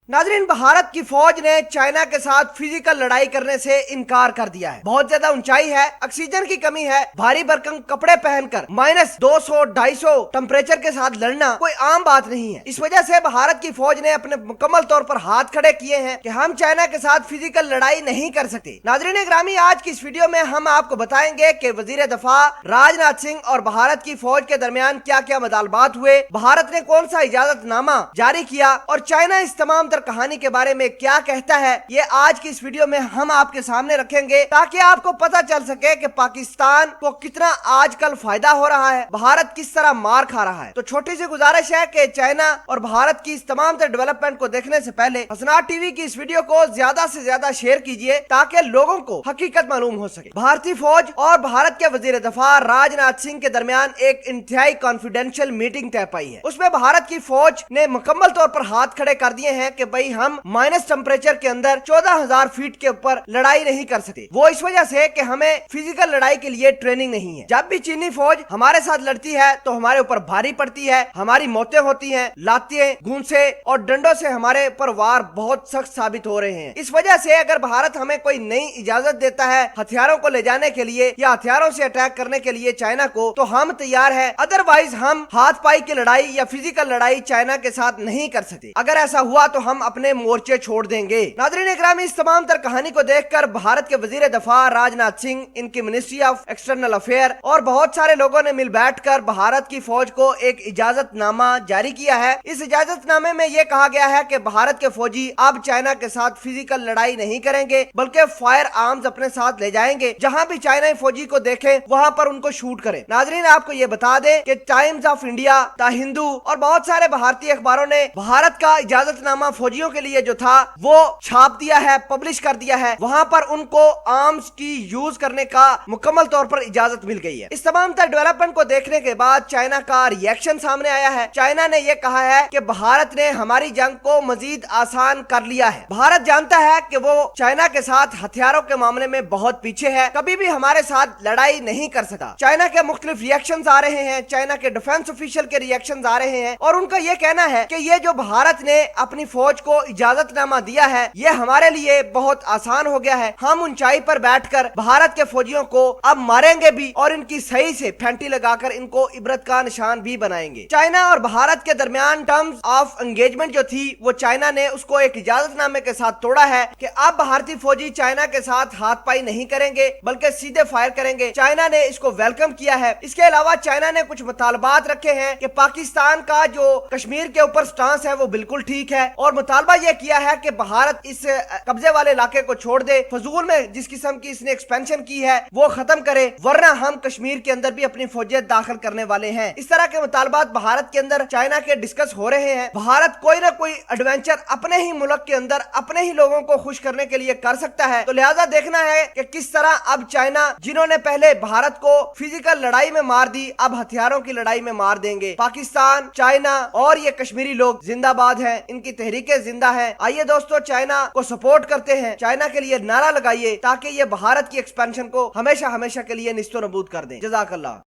नाजरीन, भारत की फौज ने चाइना के साथ फिजिकल लड़ाई करने से इनकार कर दिया है। बहुत ज्यादा ऊंचाई है, ऑक्सीजन की कमी है, भारी भरकम कपड़े पहनकर -200-250 टेम्परेचर के साथ लड़ना कोई आम बात नहीं है। इस वजह से भारत की फौज ने अपने मुकम्मल तौर पर हाथ खड़े किए हैं कि हम चाइना के साथ फिजिकल लड़ाई नहीं कर सकते। नाजरीन ग्रामी, आज की इस वीडियो में हम आपको बताएंगे कि वजीर दफा राजनाथ सिंह और भारत की फौज के दरमियान क्या क्या मुतालबात हुए, भारत ने कौन सा इजाजतनामा जारी किया और चाइना इस तमाम कहानी के बारे में क्या कहता है, ये आज की इस वीडियो में हम आपके सामने रखेंगे ताकि आपको पता चल सके कि पाकिस्तान को कितना आजकल फायदा हो रहा है, भारत किस तरह मार खा रहा है। तो छोटी सी गुजारिश है कि चाइना और भारत की इस तमाम डेवलपमेंट को देखने से पहले हसनात टीवी की इस वीडियो को ज्यादा से ज्यादा शेयर कीजिए ताकि लोगों को हकीकत मालूम हो सके। भारतीय फौज और भारत के वजीर दफा राजनाथ सिंह के दरमियान एक इंतहाई कॉन्फिडेंशियल मीटिंग तय पाई है। उसमें भारत की फौज ने मुकम्मल तौर पर हाथ खड़े कर दिए हैं कि भाई हम माइनस टेम्परेचर के अंदर 14,000 फीट के ऊपर लड़ाई नहीं कर सकते। वो इस वजह से कि हमें फिजिकल लड़ाई के लिए ट्रेनिंग नहीं है। जब भी चीनी फौज हमारे साथ लड़ती है तो हमारे ऊपर भारी पड़ती है, हमारी मौतें होती हैं, लातें, घूंसे और डंडों से हमारे ऊपर वार बहुत सख्त साबित हो रहे हैं। इस वजह से अगर भारत हमें कोई नई इजाजत देता है हथियारों को ले जाने के लिए या हथियारों से अटैक करने के लिए चाइना को, तो हम तैयार है। अदरवाइज हम हाथ पाई की लड़ाई या फिजिकल लड़ाई चाइना के साथ नहीं कर सकते। अगर ऐसा हुआ तो हम अपने मोर्चे छोड़ देंगे। नाज़रीन इकरामी, इस तमाम तर कहानी को देखकर भारत के वजीर दफा राजनाथ सिंह, इनकी मिनिस्ट्री ऑफ एक्सटर्नल अफेयर और बहुत सारे लोगों ने मिल बैठकर भारत की फौज को एक इजाजतनामा जारी किया है। इस इजाजतनामे में यह कहा गया है कि भारत के फौजी अब चाइना के साथ फिजिकल लड़ाई नहीं करेंगे बल्कि फायर आर्म्स अपने साथ ले जाएंगे। जहां भी चाइनाई फौजी को देखें वहां पर उनको शूट करें। नाज़रीन, आपको ये बता दें कि times of India, the Hindu और बहुत सारे भारतीय अखबारों ने भारत का इजाजतनामा फौजियों के लिए जो था वो छाप दिया है, पब्लिश कर दिया है। वहां पर उनको आर्म्स की यूज करने का मुकम्मल तौर पर इजाजत मिल गई है। इस तमाम तर डेवलपमेंट को देखने के बाद चाइना का रिएक्शन सामने आया है। चाइना ने यह कहा है कि भारत ने हमारी जंग को मजीद आसान कर लिया है। भारत जानता है कि वो चाइना के साथ हथियारों के मामले में बहुत पीछे है, कभी भी हमारे साथ लड़ाई नहीं कर सका। चाइना के मुख्तलिफ रिएक्शन आ रहे हैं, चाइना के डिफेंस ऑफिशियल के रिएक्शन आ रहे हैं और उनका यह कहना है कि ये जो भारत ने अपनी फौज को इजाजतनामा दिया है ये हमारे लिए बहुत आसान हो गया है। हम ऊंचाई पर बैठकर भारत के फौजियों को अब मारेंगे भी और इनकी सही से फैंटी लगाकर इनको इबरत का निशान भी बनाएंगे। चाइना और भारत के दरमियान टर्म्स ऑफ एंगेजमेंट जो थी वो चाइना ने उसको एक इजाजतनामे के साथ तोड़ा है कि अब भारतीय फौजी चाइना के साथ हाथ पाई नहीं करेंगे बल्कि सीधे फायर करेंगे। चाइना ने इसको वेलकम किया है। इसके अलावा चाइना ने कुछ मुतालबात रखे हैं कि पाकिस्तान का जो कश्मीर के ऊपर स्टांस है वो बिल्कुल ठीक है और मुतालबा यह किया है कि भारत इस कब्जे वाले इलाके को छोड़ दे, फजूल में जिस किस्म की इसने एक्सपेंशन की है वो खत्म करे, वरना हम कश्मीर के अंदर भी अपनी फौजियत दाखिल करने वाले हैं। इस तरह के मुतालबात भारत के अंदर चाइना के डिस्कस हो रहे हैं। भारत कोई ना कोई एडवेंचर अपने ही मुल्क के अंदर अपने ही लोगों को खुश करने के लिए कर सकता है। तो लिहाजा देखना है कि किस तरह अब चाइना, जिन्होंने पहले भारत को फिजिकल लड़ाई में मार दी, अब हथियारों की लड़ाई में मार देंगे। पाकिस्तान, चाइना और ये कश्मीरी लोग जिंदाबाद हैं, इनकी तहरीकें जिंदा हैं। आइए दोस्तों, चाइना को सपोर्ट करते हैं, चाइना के लिए नारा लगाइए ताकि ये भारत की एक्सपेंशन को हमेशा हमेशा के लिए निस्तो नबूद कर दें। जज़ाकल्लाह।